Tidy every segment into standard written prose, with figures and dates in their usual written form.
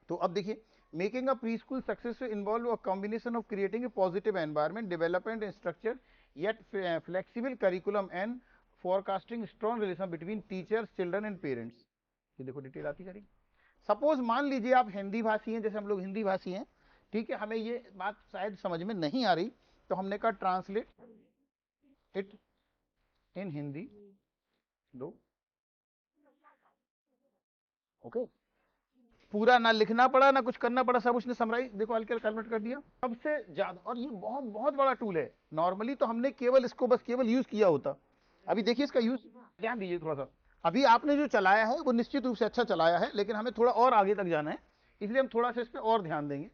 तो अब देखिए, making a pre school successful involve a combination of creating a positive environment, development and structure yet flexible curriculum and forecasting strong relation between teachers, children and parents. ये देखो detail आती जा रही। Suppose मान लीजिए आप हिंदी भाषी हैं, जैसे हम लोग हिंदी भाषी हैं, ठीक है, हमें ये बात शायद समझ में नहीं आ रही, तो हमने कहा ट्रांसलेट इट इन हिंदी दो। ओके, पूरा ना लिखना पड़ा ना कुछ करना पड़ा, सब उसने समराइज देखो हल्के कन्वर्ट कर दिया सबसे ज्यादा। और ये बहुत बहुत बड़ा टूल है। नॉर्मली तो हमने केवल इसको बस केवल यूज किया होता। अभी देखिए इसका यूज, ध्यान दीजिए थोड़ा सा। अभी आपने जो चलाया है वो निश्चित रूप से अच्छा चलाया है, लेकिन हमें थोड़ा और आगे तक जाना है, इसलिए हम थोड़ा सा इस पर और ध्यान देंगे।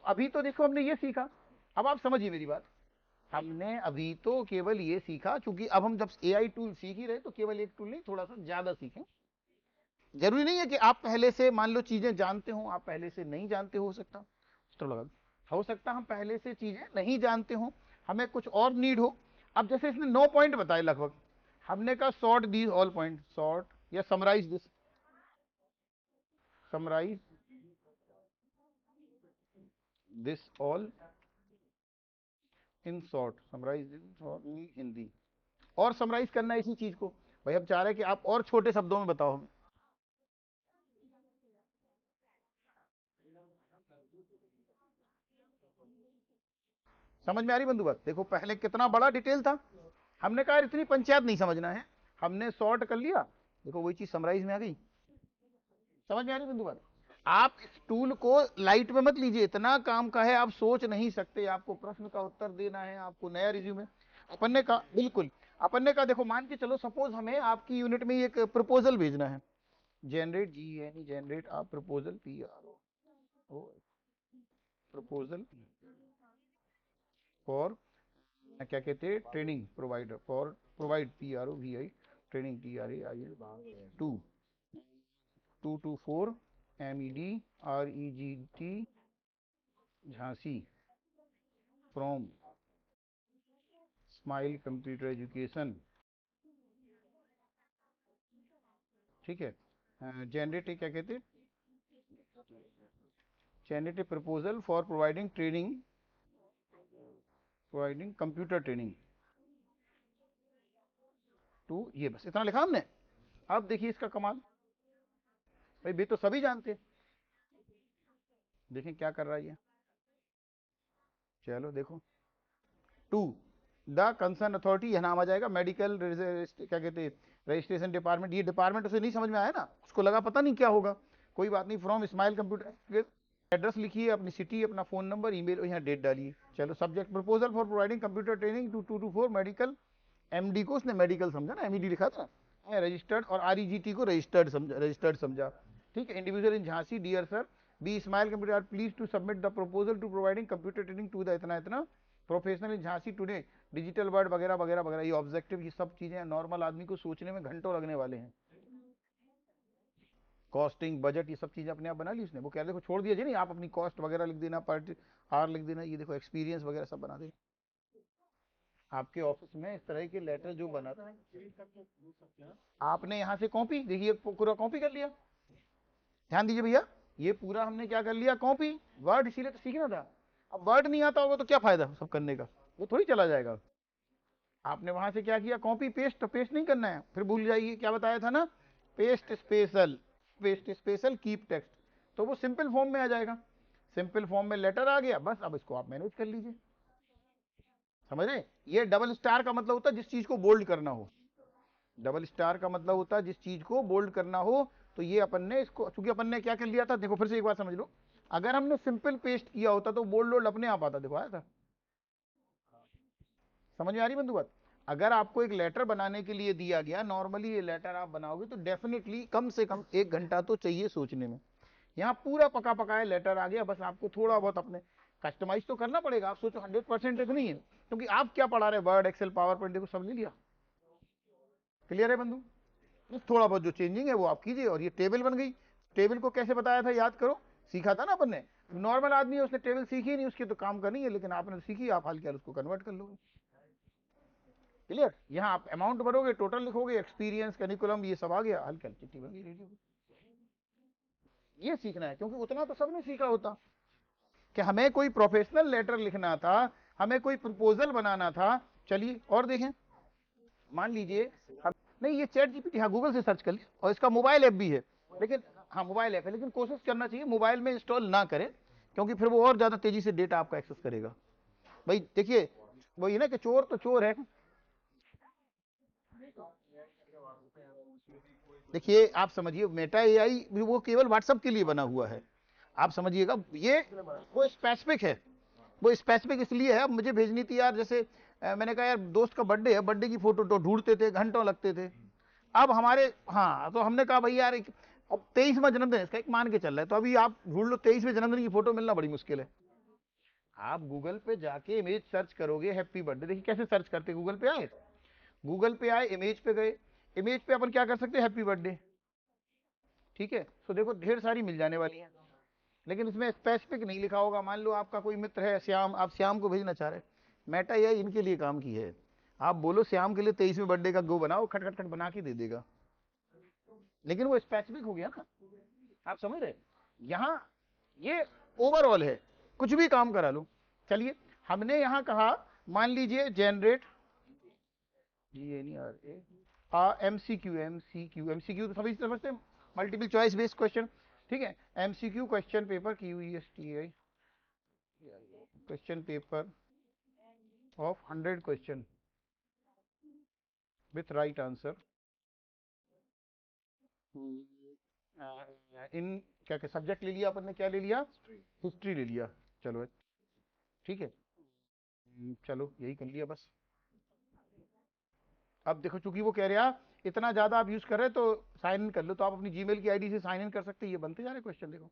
अभी तो देखो हमने ये सीखा, अब आप समझिए मेरी बात। हमने अभी तो केवल ये सीखा, क्योंकि अब हम जब एआई टूल सीख ही रहे तो केवल एक टूल नहीं, थोड़ा सा ज्यादा सीखें। जरूरी नहीं है कि आप पहले से मान लो चीजें जानते हो, आप पहले से नहीं जानते, हो सकता तो लगा, हो सकता हम पहले से चीजें नहीं जानते हो, हमें कुछ और नीड हो। अब जैसे इसने 9 पॉइंट बताए लगभग, हमने कहा sort these all point, sort या summarise this, summarise this all in short, summarise in Hindi. और समराइज करना है इसी चीज को। भाई हम चाह रहे हैं कि आप और छोटे शब्दों में बताओ हमें। समझ में आ रही बंधु बात? देखो पहले कितना बड़ा डिटेल था, हमने कहा इतनी पंचायत नहीं समझना है, हमने सॉर्ट कर लिया, देखो वही चीज समराइज में आ गई। समझ में आ रही बंधु बात? आप इस टूल को लाइट में मत लीजिए, इतना काम का है, आप सोच नहीं सकते। आपको प्रश्न का उत्तर देना है, आपको नया रिज्यूमे, अपन ने कहा बिल्कुल, अपन ने कहा देखो मान के चलो, सपोज हमें आपकी यूनिट में एक प्रपोजल भेजना है, जनरेट जी जनरेट आप प्रपोजल PRO प्रपोजल फॉर क्या कहते हैं, training provider, for provide PROVI training TRAIN 224 MEDREGT Jhansi from smile computer education. ठीक है, जनरेट क्या कहते हैं, generate proposal for providing training, providing computer training to, ये बस इतना लिखा हमने। अब देखिए इसका कमाल, भाई भी तो सभी जानते हैं, देखें क्या कर रहा है ये। चलो देखो, टू द कंसर्न अथॉरिटी, यह नाम आ जाएगा, मेडिकल क्या कहते हैं, रजिस्ट्रेशन डिपार्टमेंट। ये डिपार्टमेंट उसे नहीं समझ में आया ना, उसको लगा पता नहीं क्या होगा, कोई बात नहीं, फ्रॉम स्माइल कंप्यूटर, एड्रेस लिखिए, अपनी सिटी, अपना फोन नंबर, ईमेल, यहाँ डेट डालिए। चलो subject proposal for providing computer training to 224 medical, MD को उसने मेडिकल समझा ना, MED लिखा था, रजिस्टर्ड, और REGT को रजिस्टर्ड समझा, रजिस्टर्ड समझा। ठीक है, individual in Jhansi, dear sir be smile computer please to submit the proposal to providing computer training to the इतना इतना professional in Jhansi today, digital word वगैरह वगैरह वगैरह। ये ऑब्जेक्टिव, ये सब चीजें नॉर्मल आदमी को सोचने में घंटों लगने वाले हैं। कॉस्टिंग, बजट, ये सब चीजें अपने आप बना ली उसने। वो कह रहे देखो छोड़ दिया जी, नहीं आप अपनी कॉस्ट वगैरह लिख देना, पर आर लिख देना, ये देखो एक्सपीरियंस वगैरह सब बना दे। आपके ऑफिस में इस तरह के लेटर जो बना, आपने यहाँ से कॉपी, देखिए पूरा कॉपी कर लिया। ध्यान दीजिए भैया, ये पूरा हमने क्या कर लिया, कॉपी। वर्ड इसीलिए तो सीखना था। अब वर्ड नहीं आता होगा तो क्या फायदा सब करने का, वो थोड़ी चला जाएगा। आपने वहां से क्या किया, कॉपी पेस्ट, तो पेस्ट नहीं करना है, फिर भूल जाइए क्या बताया था ना, paste special, paste special keep text, तो वो सिंपल फॉर्म में आ जाएगा। सिंपल फॉर्म में लेटर आ गया, बस अब इसको आप मैनेज कर लीजिए। समझ रहे? ये डबल स्टार का मतलब होता है जिस चीज को बोल्ड करना हो, डबल स्टार का मतलब होता है जिस चीज को बोल्ड करना हो। तो ये अपन ने इसको, चूंकि अपन ने क्या कर लिया था, देखो फिर से एक बार समझ लो, अगर हमने सिंपल पेस्ट किया होता तो बोल्ड वोल्ड अपने आप आता, देखो आया था। समझ में आ रही बंधु बात? अगर आपको एक लेटर बनाने के लिए दिया गया, नॉर्मली ये लेटर आप बनाओगे तो डेफिनेटली कम से कम 1 घंटा तो चाहिए सोचने में। यहाँ पूरा पका पकाया लेटर आ गया, बस आपको थोड़ा बहुत अपने कस्टमाइज तो करना पड़ेगा। आप सोचो 100% एक नहीं है, क्योंकि आप क्या पढ़ा रहे, वर्ड एक्सेल पावर पॉइंट देखो सब ले लिया। क्लियर है बंधु? थोड़ा बहुत जो चेंजिंग है वो आप कीजिए, और ये टेबल बन गई। टेबल को कैसे बताया था याद करो, सीखा था ना अपन ने। नॉर्मल आदमी है उसने टेबल सीखी नहीं, उसकी तो काम करनी है, लेकिन आपने सीखी, आप हाल क्या उसको कन्वर्ट कर लोगे। क्लियर? यहाँ आप अमाउंट भरोगे, टोटल लिखोगे, एक्सपीरियंस, करिकुलम, ये सब आ गया, हल चिट्ठी बन गई, रेडी हो गई। ये सीखना है, क्योंकि उतना तो सबने सीखा होता कि हमें कोई प्रोफेशनल लेटर लिखना था, हमें कोई प्रपोजल बनाना था। चलिए और देखें, मान लीजिए हम, नहीं ये चैट जीपीटी, हाँ गूगल से सर्च कर लीजिए, और इसका मोबाइल ऐप भी है, लेकिन हाँ मोबाइल ऐप है, लेकिन कोशिश करना चाहिए मोबाइल में इंस्टॉल ना करें, क्योंकि फिर वो और ज्यादा तेजी से डेटा आपका एक्सेस करेगा। भाई देखिए, वही ना कि चोर तो चोर है। देखिए आप समझिए, मेटा एआई वो केवल व्हाट्सएप के लिए बना हुआ है, आप समझिएगा, ये वो स्पेसिफिक है, वो स्पेसिफिक इसलिए है। अब मुझे भेजनी थी यार, जैसे मैंने कहा यार दोस्त का बर्थडे है, बर्थडे की फोटो तो ढूंढते थे, घंटों लगते थे। अब हमारे, हाँ तो हमने कहा भाई यार अब 23वां जन्मदिन है इसका, एक मान के चल रहा है, तो अभी आप ढूंढ लो 23वें जन्मदिन की फोटो मिलना बड़ी मुश्किल है। आप गूगल पे जाके इमेज सर्च करोगे हैप्पी बर्थडे, देखिए कैसे सर्च करते, गूगल पे आए, गूगल पे आए, इमेज पे गए, इमेज पे अपन क्या कर सकते हैं, हैप्पी बर्थडे, ठीक है, तो देखो ढेर सारी मिल जाने वाली है, लेकिन इसमें स्पेसिफिक नहीं लिखा होगा। मान लो आपका कोई मित्र है श्याम, आप श्याम को भेजना चाह रहे हैं, मेटा ये इनके लिए काम की है, आप बोलो श्याम के लिए 23वें बर्थडे का गो बनाओ, खट खट खट बना के दे देगा, लेकिन वो स्पेसिफिक हो गया ना, आप समझ रहे, यहाँ ये ओवरऑल है, कुछ भी काम करा लो। चलिए हमने यहाँ कहा, मान लीजिए जनरेट एमसीक्यू, एमसीक्यू तो सभी समझते हैं, मल्टीपल चॉइस बेस्ड क्वेश्चन, ठीक है, MCQ question paper, QESTI question paper of 100 question with right answer in, क्या क्या सब्जेक्ट ले लिया अपन ने, क्या ले लिया, हिस्ट्री ले लिया, चलो ठीक है, चलो यही कर लिया बस। अब देखो चूंकि वो कह रहा इतना ज्यादा आप यूज कर रहे हैं, तो साइन इन कर लो, तो आप अपनी जीमेल की आईडी से साइन इन कर सकते हैं, ये बनते जा रहे क्वेश्चन देखो।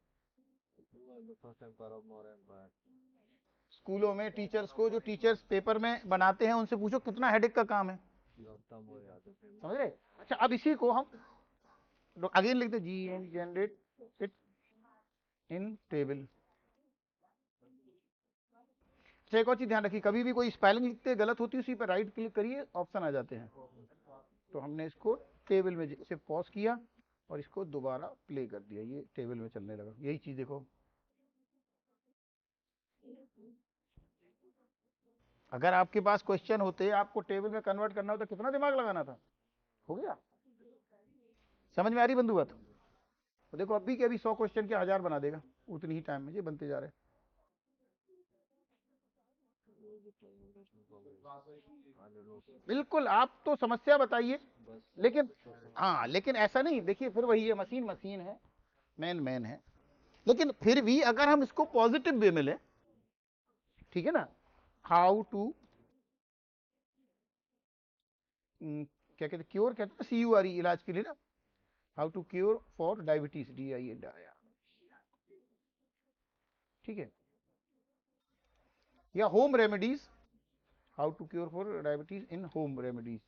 स्कूलों में टीचर्स को, जो टीचर्स पेपर में बनाते हैं, उनसे पूछो कितना हेडेक का काम है, समझ रहे। अच्छा अब इसी को हम अगेन लिखते, जी एन जनरेट इट इन टेबल। अच्छा एक और चीज ध्यान रखिए, कभी भी कोई स्पेलिंग लिखते गलत होती है, उसी पर राइट क्लिक करिए, ऑप्शन आ जाते हैं, तो हमने इसको टेबल में से पॉज किया और इसको दोबारा प्ले कर दिया, ये टेबल में चलने लगा, यही चीज देखो। अगर आपके पास क्वेश्चन होते, आपको टेबल में कन्वर्ट करना होता, कितना दिमाग लगाना था, हो गया। समझ में आ रही बंधु बात, तो देखो अभी के अभी 100 क्वेश्चन के 1000 बना देगा, उतनी ही टाइम में ये बनते जा रहे हैं। बिल्कुल, आप तो समस्या बताइए, लेकिन हाँ, लेकिन ऐसा नहीं, देखिए फिर वही है, मशीन मशीन है, मैन मैन है, लेकिन फिर भी अगर हम इसको पॉजिटिव वे में लें, ठीक है ना, हाउ टू, क्या कहते, क्योर कहते हैं, CURE, इलाज के लिए ना, how to cure for diabetes, DIA, ठीक है, या home remedies, how to cure for diabetes in home remedies,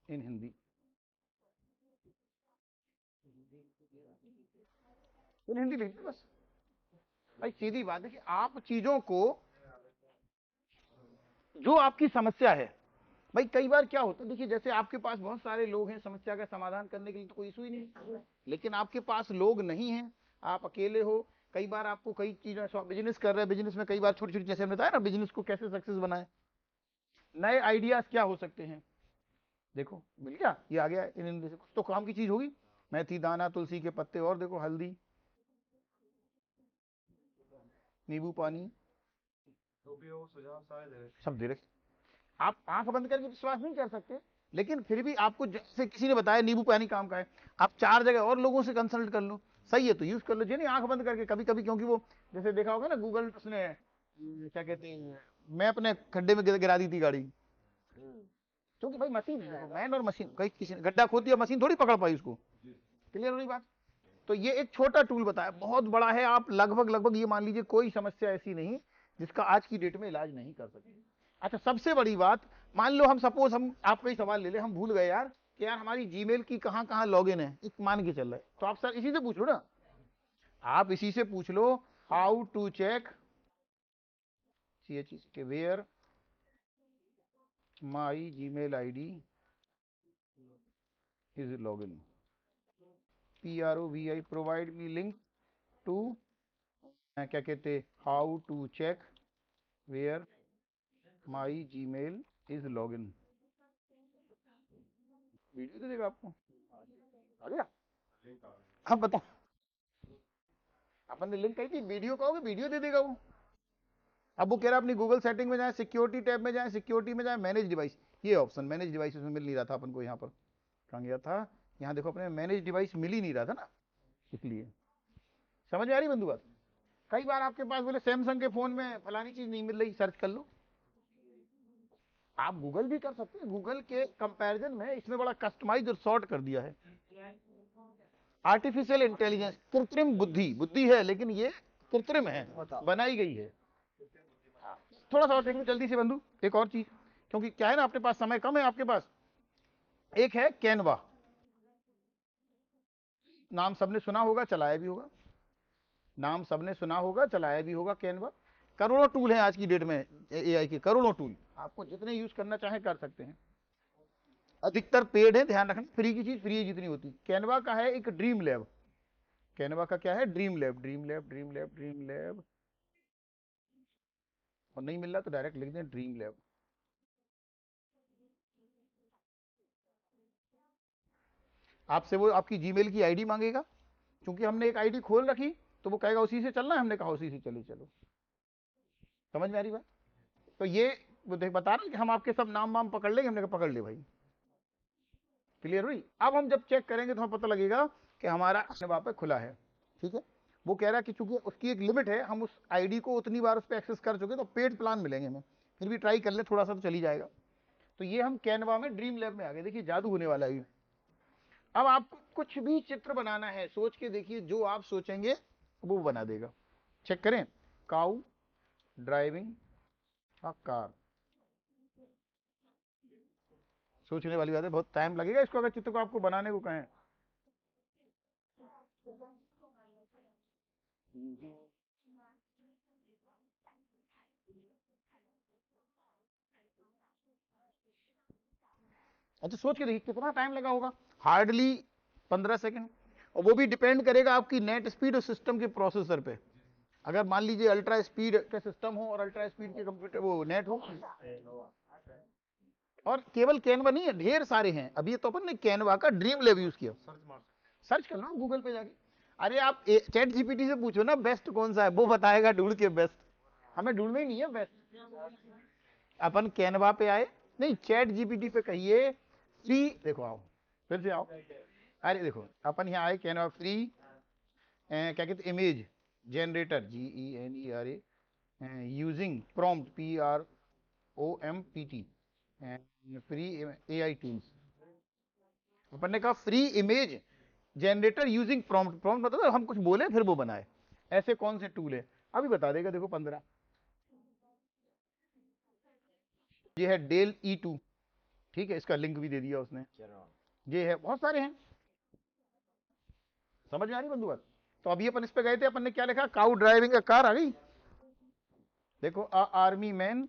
in Hindi, in Hindi लिख बस। भाई सीधी बात है कि आप चीजों को, जो आपकी समस्या है, भाई कई बार क्या होता है, देखिए जैसे आपके पास बहुत सारे लोग हैं समस्या का समाधान करने के लिए, तो कोई इशू ही नहीं, लेकिन आपके पास लोग नहीं हैं, आप अकेले हो, कई बार आपको कई चीजें, बिजनेस कर रहे हैं, बिजनेस में कई बार छोटी छोटी, जैसे हमने बताया ना, बिजनेस को कैसे सक्सेस बनाए, नए आइडियाज क्या हो सकते हैं, देखो मिल गया, ये आ गया, इन कुछ तो काम की चीज होगी, मेथी दाना, तुलसी के पत्ते, और देखो हल्दी, नींबू पानी, सब दे रखे। आप आंख बंद करके विश्वास नहीं कर सकते, लेकिन फिर भी आपको, जैसे किसी ने बताया नींबू पानी काम का है, आप 4 जगह और लोगों से कंसल्ट कर लो, सही है तो यूज कर लो, जी नहीं आंख बंद करके, कभी कभी, क्योंकि वो जैसे देखा होगा ना गूगल, उसने क्या कहते हैं, मैं अपने खड्डे में गिरा दी थी गाड़ी, क्योंकि भाई मशीन है, देखो मैन और मशीन, कहीं किसी ने गड्ढा खोद दिया, मशीन थोड़ी पकड़ पाई उसको, क्लियर हो रही बात। तो ये एक छोटा टूल बताया, बहुत बड़ा है, आप लगभग लगभग ये मान लीजिए कोई समस्या ऐसी नहीं जिसका आज की डेट में इलाज नहीं कर सकते। अच्छा सबसे बड़ी बात, मान लो हम सपोज, हम आपका ही सवाल ले ले, हम भूल गए यार कि यार हमारी जीमेल की कहाँ कहाँ लॉगिन है, एक मान के चल रहा है, तो आप सर इसी से पूछ लो ना, आप इसी से पूछ लो, हाउ टू चेक CH के where my Gmail ID is login, PROVI, provide me link to, क्या कहते, how to check where my Gmail is login. Video दे देगा आपको, आ गया। अब बताओ, अपन ने लिंक कही थी, वीडियो कहोगे वीडियो दे देगा वो। अब वो कह रहा है अपनी गूगल सेटिंग में जाए, सिक्योरिटी टैब में जाए, सिक्योरिटी में जाए, मैनेज डिवाइस, ये ऑप्शन मैनेज डिवाइस में मिल नहीं रहा था अपन को यहाँ पर, कहाँ गया था, यहाँ देखो अपने मैनेज डिवाइस मिल ही नहीं रहा था ना, इसलिए। समझ में आ रही बंधु बात। कई बार आपके पास बोले सैमसंग के फोन में फलानी चीज नहीं मिल रही, सर्च कर लो। आप गूगल भी कर सकते हैं, गूगल के कंपैरिजन में इसमें बड़ा कस्टमाइज और सॉर्ट कर दिया है। आर्टिफिशियल इंटेलिजेंस, कृत्रिम बुद्धि, बुद्धि है लेकिन ये कृत्रिम है, बनाई गई है। थोड़ा सा और देख लो जल्दी से बंधु, एक और चीज, क्योंकि क्या है ना, अपने पास समय कम है आपके पास। एक है कैनवा, नाम सबने सुना होगा, चलाया भी होगा, नाम सबने सुना होगा, चलाया भी होगा। कैनवा, करोड़ों टूल हैं आज की डेट में, एआई के करोड़ों टूल, आपको जितने यूज करना चाहे कर सकते हैं। अधिकतर पेड है, ध्यान रखना, फ्री की चीज फ्री जितनी होती। कैनवा का है एक ड्रीम लैब, कैनवा का क्या है, dream lab, dream lab, dream lab, dream lab, और नहीं मिल रहा तो डायरेक्ट लिख दें ड्रीम लैब। आपसे वो आपकी जीमेल की आईडी मांगेगा, क्योंकि हमने एक आईडी खोल रखी तो वो कहेगा उसी से चलना है, हमने कहा उसी से चले चलो। समझ में आ रही बात। तो ये वो बता रहा कि हम आपके सब नाम वाम पकड़ लेंगे, हमने कहा पकड़ ले भाई। क्लियर हुई। अब हम जब चेक करेंगे तो हमें पता लगेगा कि हमारा वहां पे खुला है। ठीक है, वो कह रहा है कि चूंकि उसकी एक लिमिट है, हम उस आईडी को उतनी बार उस पर एक्सेस कर चुके तो पेड प्लान मिलेंगे हमें, फिर भी ट्राई कर ले थोड़ा सा तो चली जाएगा। तो ये हम कैनवा में ड्रीम लैब में आ गए, देखिए जादू होने वाला है। अब आपको कुछ भी चित्र बनाना है, सोच के देखिए, जो आप सोचेंगे वो बना देगा। चेक करें, काउ ड्राइविंग अ कार, सोचने वाली बात है, बहुत टाइम लगेगा इसको अगर चित्र को आपको बनाने को कहें। अच्छा सोच के देखिए कितना टाइम लगा होगा, हार्डली 15 सेकंड, और वो भी डिपेंड करेगा आपकी नेट स्पीड और सिस्टम के प्रोसेसर पे। अगर मान लीजिए अल्ट्रा स्पीड के सिस्टम हो और अल्ट्रा स्पीड के कंप्यूटर वो नेट हो, और केवल कैनवा नहीं है, ढेर सारे हैं। अभी तो अपन ने कैनवा का ड्रीम लैब यूज किया, सर्च करना गूगल पे जाके। अरे आप चैट जीपीटी से पूछो ना बेस्ट कौन सा है, वो बताएगा ढूंढ के बेस्ट, हमें ढूंढना ही नहीं है बेस्ट। अपन कैनवा पे आए, नहीं चैट जीपीटी पे कहिए फ्री, देखो आओ फिर से आओ, अरे देखो अपन यहाँ आए कैनवा फ्री, क्या कहते, image generator, GENERA, using prompt PROMPT, free AI tools. अपन ने कहा free image generator using prompt, prompt मतलब हम कुछ बोले फिर वो बनाए। ऐसे कौन से टूल है, अभी बता देगा, देखो 15। ये है डेल E2, ठीक है, इसका लिंक भी दे दिया उसने, ये है, बहुत सारे हैं। समझ में आ रही बंधु बात। तो अभी अपन इस पे गए थे, अपन ने क्या लिखा, काउ ड्राइविंग अ कार आ गई। देखो, अ आर्मी मैन